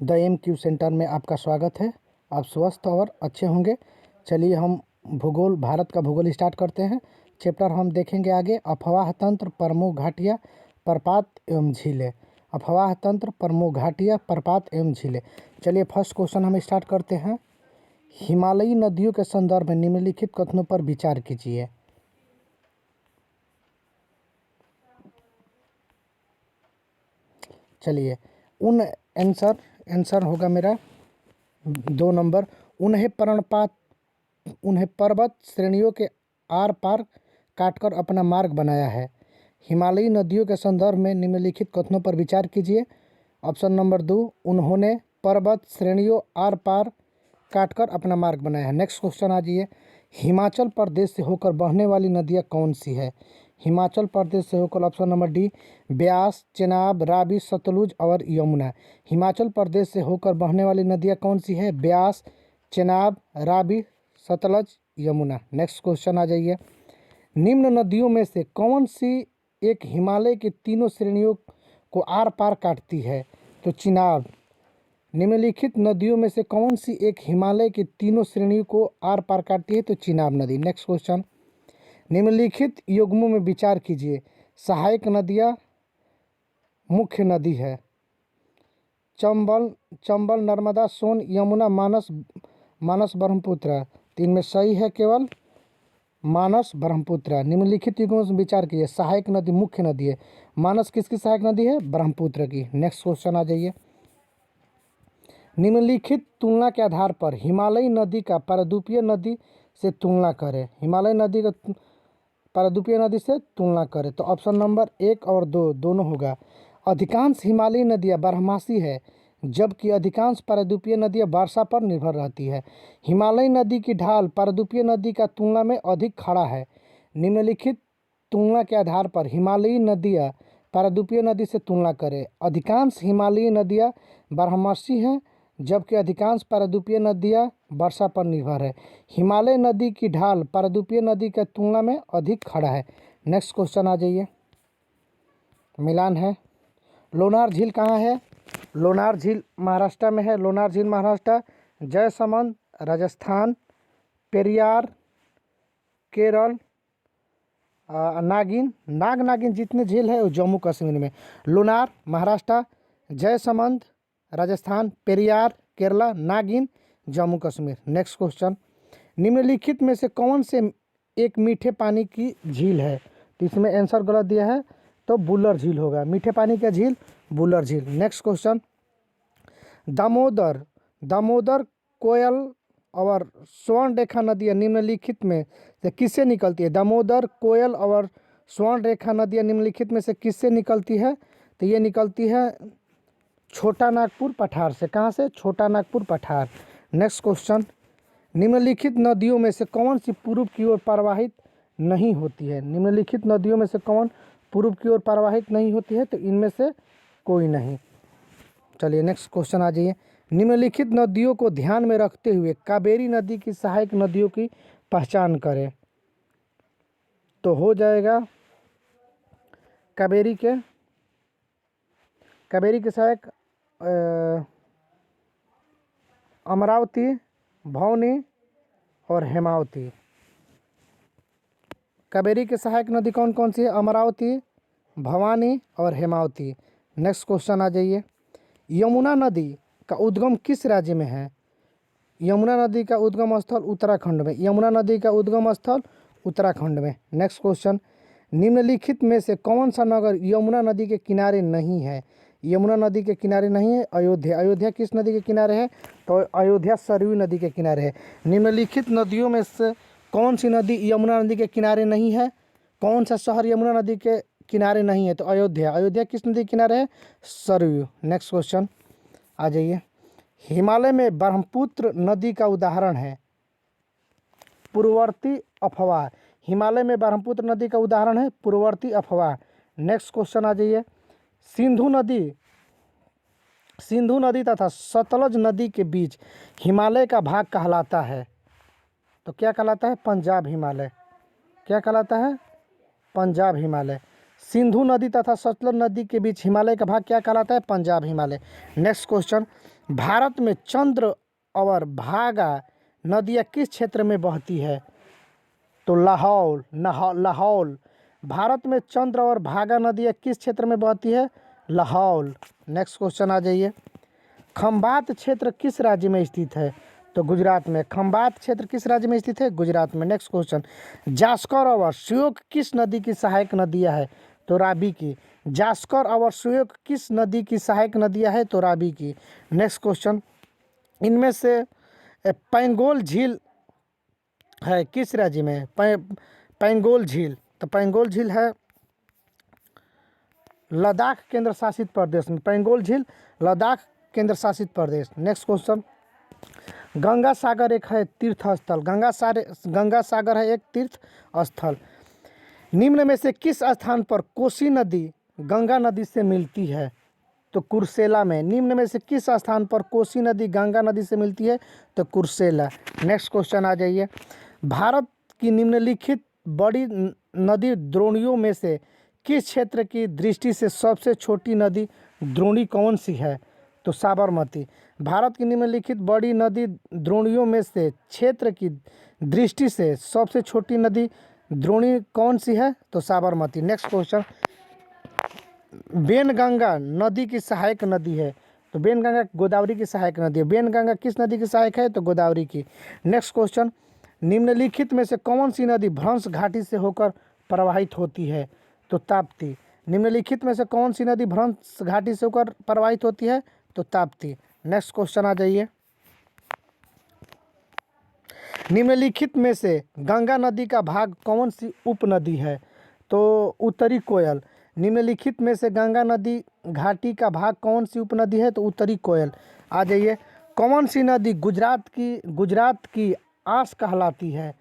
The M Q centre में आपका स्वागत है। आप स्वस्थ और अच्छे होंगे। चलिए हम भूगोल भारत का भूगोल स्टार्ट करते हैं। चैप्टर हम देखेंगे आगे अफवाह तंत्र, प्रमुख घाटियाँ, प्रपात एवं झीलें। अफवाह तंत्र, प्रमुख घाटियाँ, प्रपात एवं झीलें। चलिए फर्स्ट क्वेश्चन हम स्टार्ट करते हैं। हिमालयी नदियों के संदर्भ में निम्नलिखित कथनों पर विचार कीजिए। चलिए आंसर होगा मेरा 2 नंबर। उन्हें पर्वत श्रेणियों के आर पार काटकर अपना मार्ग बनाया है। हिमालयी नदियों के संदर्भ में निम्नलिखित कथनों पर विचार कीजिए। ऑप्शन नंबर 2, उन्होंने पर्वत श्रेणियों आर पार काटकर अपना मार्ग बनाया है। नेक्स्ट क्वेश्चन आ जाइए। हिमाचल प्रदेश से होकर बहने वाली नदियाँ कौन सी है? हिमाचल प्रदेश से होकर option number D, Beas, Chenab, Ravi, Sutlej और यमुना। हिमाचल प्रदेश से होकर बहने वाली नदियाँ कौन सी है? ब्यास, चेनाब, रावी, सतलज, यमुना। नेक्स्ट क्वेश्चन आ जाइए। निम्न नदियों में से कौन सी एक हिमालय की तीनों श्रेणियों को आर पार काटती है? तो चिनाब। निम्नलिखित नदियों में से कौन सी एक हिमालय की तीनों श्रेणियों को आर पार काटती है? तो चिनाब नदी। Next question. निम्नलिखित युग्मों में विचार कीजिए। सहायक नदियाँ मुख्य नदी है। चंबल, नर्मदा, सोन, यमुना, मानस ब्रह्मपुत्र। तीन में सही है केवल मानस ब्रह्मपुत्र। निम्नलिखित युग्मों में विचार कीजिए। सहायक नदी मुख्य नदी है। मानस किसकी सहायक नदी है? ब्रह्मपुत्र की। नेक्स्ट क्वेश्चन आ जाइए। निम्नलिखित तुलना के आधार पर हिमालयी नदी का पारदीपीय नदी से तुलना करें। हिमालयी नदी का पारदीपीय नदी से तुलना करें तो ऑप्शन नंबर 1 और 2 दोनों होगा। अधिकांश हिमालयी नदियाँ बारहमासी है, जबकि अधिकांश पारदीपीय नदियाँ वर्षा पर निर्भर रहती है। हिमालयी नदी की ढाल पारदीपीय नदी का तुलना में अधिक खड़ा है। निम्नलिखित तुलना के आधार पर हिमालयी नदियाँ पारदीपीय नदी से तुलना करें। अधिकांश हिमालयी नदियाँ बारहमासी हैं, जबकि अधिकांश पारदीपीय नदियाँ वर्षा पर निर्भर है। हिमालय नदी की ढाल पारदीपीय नदी के तुलना में अधिक खड़ा है। नेक्स्ट क्वेश्चन आ जाइए। मिलान है। लोनार झील कहाँ है? लोनार झील महाराष्ट्र में है। लोनार झील महाराष्ट्र। जयसमंद राजस्थान, पेरियार केरल, नागिन जितने झील है वो जम्मू कश्मीर में। लोनार महाराष्ट्र, जयसमंद राजस्थान, पेरियार केरला, नागिन जम्मू कश्मीर। Next question. निम्नलिखित में से कौन से एक मीठे पानी की झील है? तो इसमें आंसर गलत दिया है तो बुलर झील होगा। मीठे पानी का झील बुलर झील। Next question. दामोदर, कोयल और स्वर्ण रेखा नदियाँ निम्नलिखित में से किससे निकलती है? दामोदर, कोयल और स्वर्ण रेखा नदियाँ निम्नलिखित में से किससे निकलती है? तो ये निकलती है छोटा नागपुर पठार से। कहाँ से? छोटा नागपुर पठार। Next question. निम्नलिखित नदियों में से कौन सी पूर्व की ओर प्रवाहित नहीं होती है? निम्नलिखित नदियों में से कौन पूर्व की ओर प्रवाहित नहीं होती है? तो इनमें से कोई नहीं। चलिए नेक्स्ट क्वेश्चन आ जाइए। निम्नलिखित नदियों को ध्यान में रखते हुए कावेरी नदी की सहायक नदियों की पहचान करें। तो हो जाएगा कावेरी के सहायक अमरावती, भौनी और हेमावती। कावेरी के सहायक नदी कौन कौन सी है? अमरावती, भवानी और हेमावती। नेक्स्ट क्वेश्चन आ जाइए। यमुना नदी का उद्गम किस राज्य में है? यमुना नदी का उद्गम स्थल उत्तराखंड में। यमुना नदी का उद्गम स्थल उत्तराखंड में। Next question. निम्नलिखित में से कौन सा नगर यमुना नदी के किनारे नहीं है? यमुना नदी के किनारे नहीं है। अयोध्या। अयोध्या किस नदी के किनारे है? तो अयोध्या सरयू नदी के किनारे है। निम्नलिखित नदियों में से कौन सी नदी यमुना नदी के किनारे नहीं है? कौन सा शहर यमुना नदी के किनारे नहीं है? तो अयोध्या। अयोध्या किस नदी के किनारे है? सरयू। नेक्स्ट क्वेश्चन आ जाइए। हिमालय में ब्रह्मपुत्र नदी का उदाहरण है पूर्ववर्ती अफवाह। हिमालय में ब्रह्मपुत्र नदी का उदाहरण है पूर्ववर्ती अफवाह। नेक्स्ट क्वेश्चन आ जाइए। सिंधु नदी तथा सतलज नदी के बीच हिमालय का भाग कहलाता है। तो क्या कहलाता है? पंजाब हिमालय। क्या कहलाता है? पंजाब हिमालय। सिंधु नदी तथा सतलज नदी के बीच हिमालय का भाग क्या कहलाता है? पंजाब हिमालय। नेक्स्ट क्वेश्चन, भारत में चंद्र और भागा नदियाँ किस क्षेत्र में बहती है? तो लाहौल। भारत में चंद्र और भागा नदियाँ किस क्षेत्र में बहती है? लाहौल। नेक्स्ट क्वेश्चन आ जाइए, खंबात क्षेत्र किस राज्य में स्थित है? तो गुजरात में। खंबात क्षेत्र किस राज्य में स्थित है? गुजरात में। नेक्स्ट क्वेश्चन, जास्कर और श्योक किस नदी की सहायक नदियाँ है? तो रावी की। जास्कर और श्योक किस नदी की सहायक नदियाँ है? तो रावी की। नेक्स्ट क्वेश्चन, इनमें से पैंगोल झील है किस राज्य में? पैंगोल झील, तो पैंगोल झील है लद्दाख केंद्र शासित प्रदेश में। पैंगोल झील लद्दाख केंद्र शासित प्रदेश। नेक्स्ट क्वेश्चन, गंगा सागर एक है तीर्थ स्थल। गंगा सागर है एक तीर्थ स्थल। निम्न में से किस स्थान पर कोसी नदी गंगा नदी से मिलती है? तो कुर्सेला में। निम्न में से किस स्थान पर कोसी नदी गंगा नदी से मिलती है? तो कुर्सेला। नेक्स्ट क्वेश्चन आ जाइए, भारत की निम्नलिखित बड़ी नदी द्रोणियों में से किस क्षेत्र की दृष्टि से सबसे छोटी नदी द्रोणी कौन सी है? तो साबरमती। भारत की निम्नलिखित बड़ी नदी द्रोणियों में से क्षेत्र की दृष्टि से सबसे छोटी नदी द्रोणी कौन सी है? तो साबरमती। नेक्स्ट क्वेश्चन, बेनगंगा नदी की सहायक नदी है। तो बेनगंगा गोदावरी की सहायक नदी है। बेनगंगा किस नदी की सहायक है? तो गोदावरी की। नेक्स्ट क्वेश्चन, निम्नलिखित में से कौन सी नदी भ्रंश घाटी से होकर प्रवाहित होती है? तो ताप्ती। निम्नलिखित में से कौन सी नदी भ्रंश घाटी से होकर प्रवाहित होती है? तो ताप्ती। नेक्स्ट क्वेश्चन आ जाइए, निम्नलिखित में से गंगा नदी का भाग कौन सी उपनदी है? तो उत्तरी कोयल। निम्नलिखित में से गंगा नदी घाटी का भाग कौन सी उपनदी है? तो उत्तरी कोयल। आ जाइए, कौन सी नदी गुजरात की आस कहलाती है?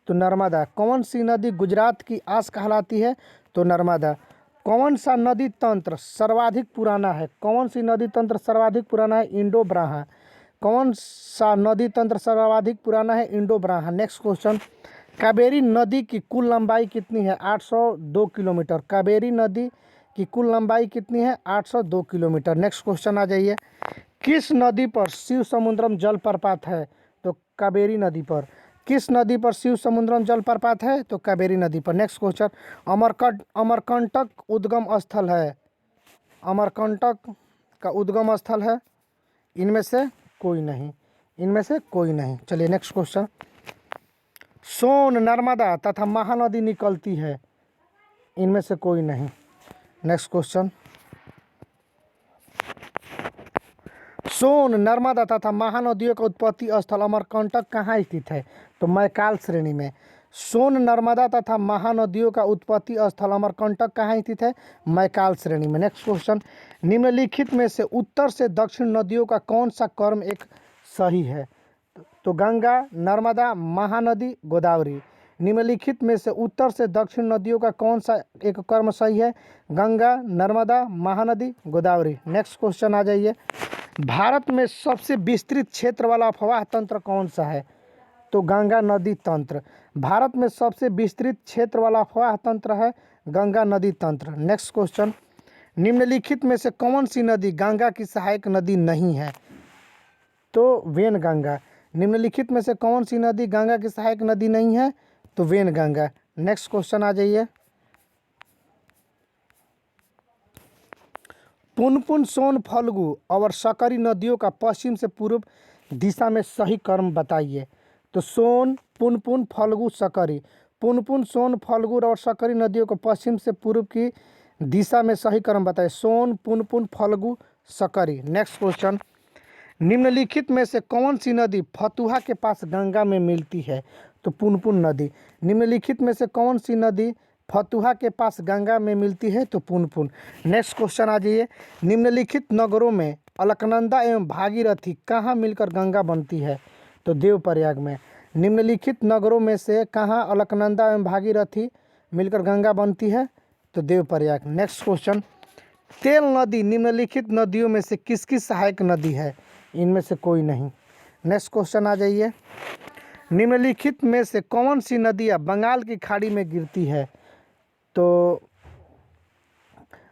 तो नर्मदा। कौन सी नदी गुजरात की आस कहलाती है? तो नर्मदा। कौन सा नदी तंत्र सर्वाधिक पुराना है? कौन सी नदी तंत्र सर्वाधिक पुराना है? इंडो ब्राहा। कौन सा नदी तंत्र सर्वाधिक पुराना है? इंडो ब्राहा। नेक्स्ट क्वेश्चन, कावेरी नदी की कुल लंबाई कितनी है? 802 किलोमीटर। कावेरी नदी की कुल लंबाई कितनी है? 802 किलोमीटर। नेक्स्ट क्वेश्चन आ जाइए, किस नदी पर शिव समुद्रम जलप्रपात है? तो कावेरी नदी पर। किस नदी पर शिव समुद्रम जलप्रपात है? तो कावेरी नदी पर। नेक्स्ट क्वेश्चन, अमरकंटक उद्गम स्थल है। अमरकंटक का उद्गम स्थल है? इनमें से कोई नहीं। इनमें से कोई नहीं। चलिए नेक्स्ट क्वेश्चन, सोन नर्मदा तथा महानदी निकलती है? इनमें से कोई नहीं। नेक्स्ट क्वेश्चन, सोन नर्मदा तथा महानदियों का उत्पत्ति स्थल अमरकंटक कहाँ स्थित है? तो मैकाल श्रेणी में। सोन नर्मदा तथा महानदियों का उत्पत्ति स्थल अमरकंटक कहाँ स्थित है? मैकाल श्रेणी में। नेक्स्ट क्वेश्चन, निम्नलिखित में से उत्तर से दक्षिण नदियों का कौन सा क्रम एक सही है? तो गंगा, नर्मदा, महानदी, गोदावरी। निम्नलिखित में से उत्तर से दक्षिण नदियों का कौन सा एक क्रम सही है? गंगा, नर्मदा, महानदी, गोदावरी। नेक्स्ट क्वेश्चन आ जाइए, भारत में सबसे विस्तृत क्षेत्र वाला अफवाह तंत्र कौन सा है? तो गंगा नदी तंत्र। भारत में सबसे विस्तृत क्षेत्र वाला अफवाह तंत्र है गंगा नदी तंत्र। नेक्स्ट क्वेश्चन, निम्नलिखित में से कौन सी नदी गंगा की सहायक नदी नहीं है? तो वेनगंगा। निम्नलिखित में से कौन सी नदी गंगा की सहायक नदी नहीं है? तो वेनगंगा। नेक्स्ट क्वेश्चन आ जाइए, पुनपुन, सोन, फल्गु और सकरी नदियों का पश्चिम से पूर्व दिशा में सही क्रम बताइए। तो सोन, पुनपुन, फल्गु, सकरी। पुनपुन, सोन, फल्गु और सकरी नदियों को पश्चिम से पूर्व की दिशा में सही क्रम बताइए। सोन, पुनपुन, फल्गु, सकरी। नेक्स्ट क्वेश्चन, निम्नलिखित में से कौन सी नदी फतुहा के पास गंगा में मिलती है? तो पुनपुन नदी। निम्नलिखित में से कौन सी नदी फतुहा के पास गंगा में मिलती है? तो पुनपुन। नेक्स्ट क्वेश्चन आ जाइए, निम्नलिखित नगरों में अलकनंदा एवं भागीरथी कहाँ मिलकर गंगा बनती है? तो देवप्रयाग में। निम्नलिखित नगरों में से कहाँ अलकनंदा एवं भागीरथी मिलकर गंगा बनती है? तो देवप्रयाग। नेक्स्ट क्वेश्चन, तेल नदी निम्नलिखित नदियों में से किसकी सहायक नदी है? इनमें से कोई नहीं। नेक्स्ट क्वेश्चन आ जाइए, निम्नलिखित में से कौन सी नदियाँ बंगाल की खाड़ी में गिरती है? तो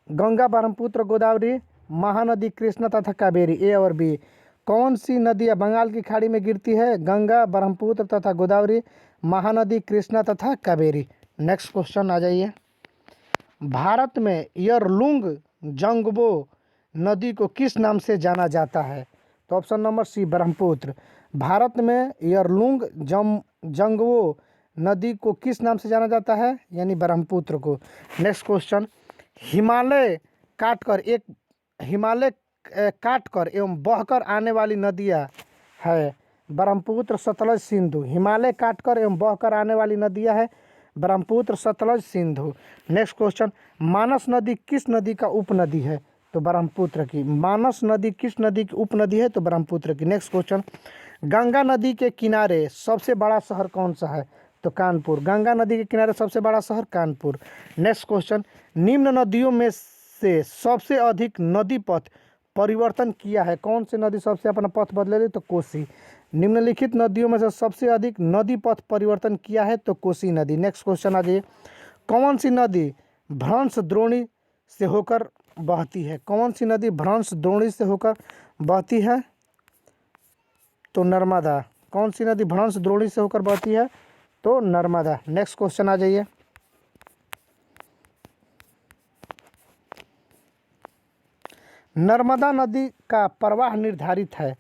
गंगा, ब्रह्मपुत्र, गोदावरी, महानदी, कृष्णा तथा कावेरी। ए और बी। कौन सी नदियाँ बंगाल की खाड़ी में गिरती है? गंगा, ब्रह्मपुत्र तथा गोदावरी, महानदी, कृष्णा तथा कावेरी। नेक्स्ट क्वेश्चन आ जाइए। भारत में यरलुंग जंगबो नदी को किस नाम से जाना जाता है? तो option number C Brahmaputra. Bharat में यरलुंग जंगबो नदी को किस नाम से जाना जाता है? यानी ब्रह्मपुत्र को। Next question. हिमालय काटकर एवं बहकर आने वाली नदियाँ है? ब्रह्मपुत्र, सतलज, सिंधु। हिमालय काटकर एवं बहकर आने वाली नदियाँ है? ब्रह्मपुत्र, सतलज, सिंधु। Next question. मानस नदी किस नदी का उपनदी है? तो ब्रह्मपुत्र की। मानस नदी किस नदी की उपनदी है? तो ब्रह्मपुत्र की। Next question. गंगा नदी के किनारे सबसे बड़ा शहर कौन सा है? तो कानपुर। गंगा नदी के किनारे सबसे बड़ा शहर कानपुर। Next question. निम्न नदियों में से सबसे अधिक नदी पथ परिवर्तन किया है? कौन सी नदी सबसे अपना पथ बदले ली? तो कोसी। निम्नलिखित नदियों में से सबसे अधिक नदी पथ परिवर्तन किया है? तो कोसी नदी। नेक्स्ट क्वेश्चन आ जाइए। कौन सी नदी भ्रंश द्रोणी से होकर बहती है? कौन सी नदी भ्रंश द्रोणी से होकर बहती है? तो नर्मदा। कौन सी नदी भ्रंश द्रोणी से होकर बहती है? तो नर्मदा। नेक्स्ट क्वेश्चन आ जाइए। नर्मदा नदी का प्रवाह निर्धारित है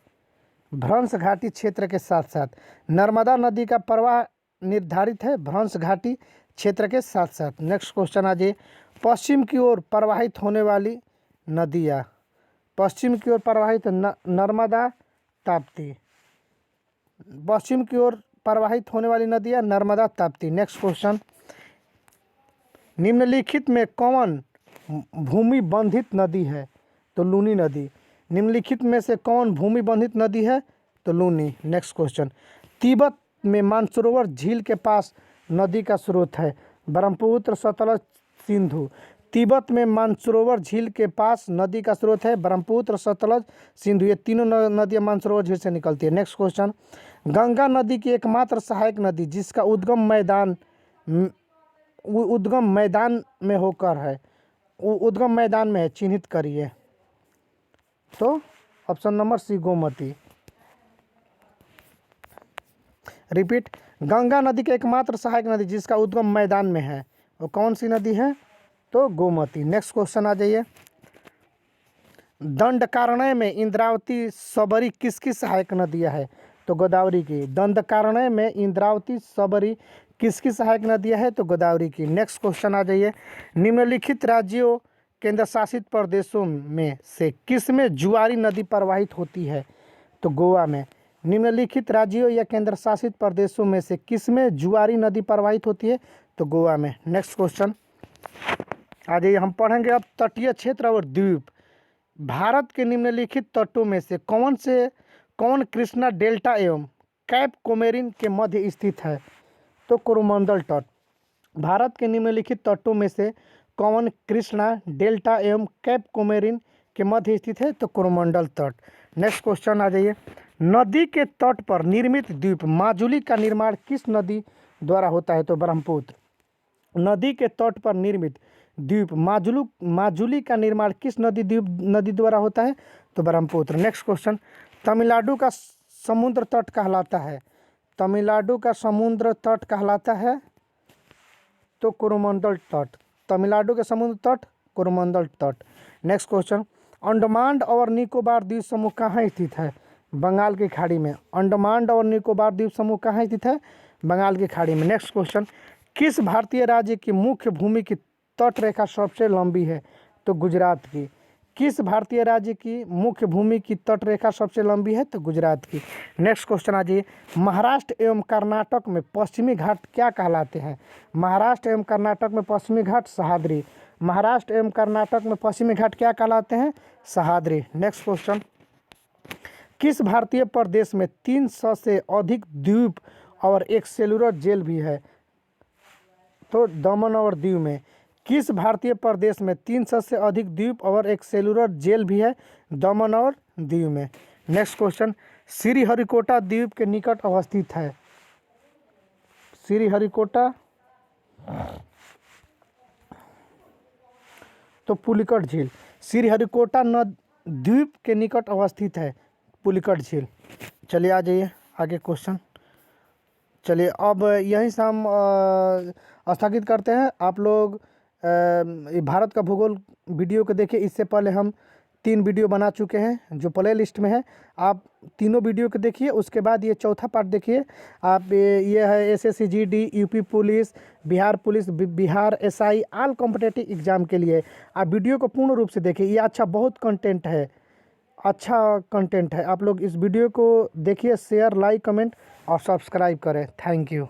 भ्रंश घाटी क्षेत्र के साथ साथ। नर्मदा नदी का प्रवाह निर्धारित है भ्रंश घाटी क्षेत्र के साथ साथ। नेक्स्ट क्वेश्चन आ जाइए। पश्चिम की ओर प्रवाहित होने वाली नदियाँ। पश्चिम की ओर प्रवाहित नर्मदा, ताप्ती। पश्चिम की ओर प्रवाहित होने वाली नदियाँ नर्मदा, ताप्ती। Next question. निम्नलिखित में कौन भूमि बंधित नदी है? तो लूनी नदी। निम्नलिखित में से कौन भूमि बंधित नदी है? तो लूनी। Next question. तिब्बत में मानसरोवर झील के पास नदी का स्रोत है? ब्रह्मपुत्र, सतलज, सिंधु। तिब्बत में मानसरोवर झील के पास नदी का स्रोत है ब्रह्मपुत्र, सतलज, सिंधु। ये तीनों नदियाँ मानसरोवर झील से निकलती है। Next question. गंगा नदी की एकमात्र सहायक नदी जिसका उद्गम मैदान में होकर है, उद्गम मैदान में है, चिन्हित करिए। तो option number C Gomti. Repeat. Ganga नदी की एकमात्र सहायक नदी जिसका उद्गम मैदान में है वो कौन सी नदी है? तो गोमती। नेक्स्ट क्वेश्चन आ जाइए। दंडकारण्य में इंद्रावती, सबरी किसकी सहायक नदियाँ है? तो गोदावरी की। दंडकारण्य में इंद्रावती, सबरी किसकी सहायक नदियाँ है? तो गोदावरी की। नेक्स्ट क्वेश्चन आ जाइए। निम्नलिखित राज्यों केंद्र शासित प्रदेशों में से किस में जुआरी नदी प्रवाहित होती है? तो गोवा में। निम्नलिखित राज्यों या केंद्र शासित प्रदेशों में से किस में जुआरी नदी प्रवाहित होती है? तो गोवा में। नेक्स्ट क्वेश्चन आ जाइए। हम पढ़ेंगे अब तटीय क्षेत्र और द्वीप। भारत के निम्नलिखित तटों में से कौन कृष्णा डेल्टा एवं कैप कोमेरिन के मध्य स्थित है? तो कोरोमंडल तट। भारत के निम्नलिखित तटों में से कौन कृष्णा डेल्टा एवं कैप कोमेरिन के मध्य स्थित है? तो कोरोमंडल तट। नेक्स्ट क्वेश्चन आ जाइए। नदी के तट पर निर्मित द्वीप माजुली का निर्माण किस नदी द्वारा होता है? तो ब्रह्मपुत्र। नदी के तट पर निर्मित द्वीप माजुली का निर्माण किस नदी द्वारा होता है? तो ब्रह्मपुत्र। Next question. तमिलनाडु का समुद्र तट कहलाता है? तमिलनाडु का समुद्र तट कहलाता है तो कोरोमंडल तट। तमिलनाडु के समुद्र तट कोरोमंडल तट। Next question. अंडमान और निकोबार द्वीप समूह कहाँ स्थित है? बंगाल की खाड़ी में। अंडमान और निकोबार द्वीप समूह कहाँ स्थित है? बंगाल की खाड़ी में। Next question. किस भारतीय राज्य की मुख्य भूमि की तट रेखा सबसे लंबी है? तो गुजरात की। किस भारतीय राज्य की मुख्य भूमि की तट रेखा सबसे लंबी है? तो गुजरात की। नेक्स्ट क्वेश्चन आ जाइए। महाराष्ट्र एवं कर्नाटक में पश्चिमी घाट क्या कहलाते हैं? महाराष्ट्र एवं कर्नाटक में पश्चिमी घाट सह्याद्री। महाराष्ट्र एवं कर्नाटक में पश्चिमी घाट क्या कहलाते हैं? सह्याद्री। Next question. किस भारतीय प्रदेश में 300 से अधिक द्वीप और एक सेलुलर जेल भी है? तो दमन और दीव में। किस भारतीय प्रदेश में 300 से अधिक द्वीप और एक सेलुलर जेल भी है? दमन और दीव में। Next question. श्रीहरिकोटा द्वीप के निकट अवस्थित है? श्रीहरिकोटा तो पुलिकट झील। श्रीहरिकोटा द्वीप के निकट अवस्थित है पुलिकट झील। चलिए आ जाइए आगे क्वेश्चन। चलिए अब यहीं से हम स्थगित करते हैं। आप लोग भारत का भूगोल वीडियो को देखिए। इससे पहले हम 3 वीडियो बना चुके हैं जो प्ले लिस्ट में है। आप तीनों वीडियो को देखिए, उसके बाद ये चौथा पार्ट देखिए। आप ये है SSC GD, UP police, Bihar police, Bihar SI, all competitive exam के लिए आप वीडियो को पूर्ण रूप से देखिए। ये अच्छा बहुत कंटेंट है, अच्छा कंटेंट है। आप लोग इस वीडियो को देखिए, शेयर, लाइक, कमेंट और सब्सक्राइब करें। Thank you.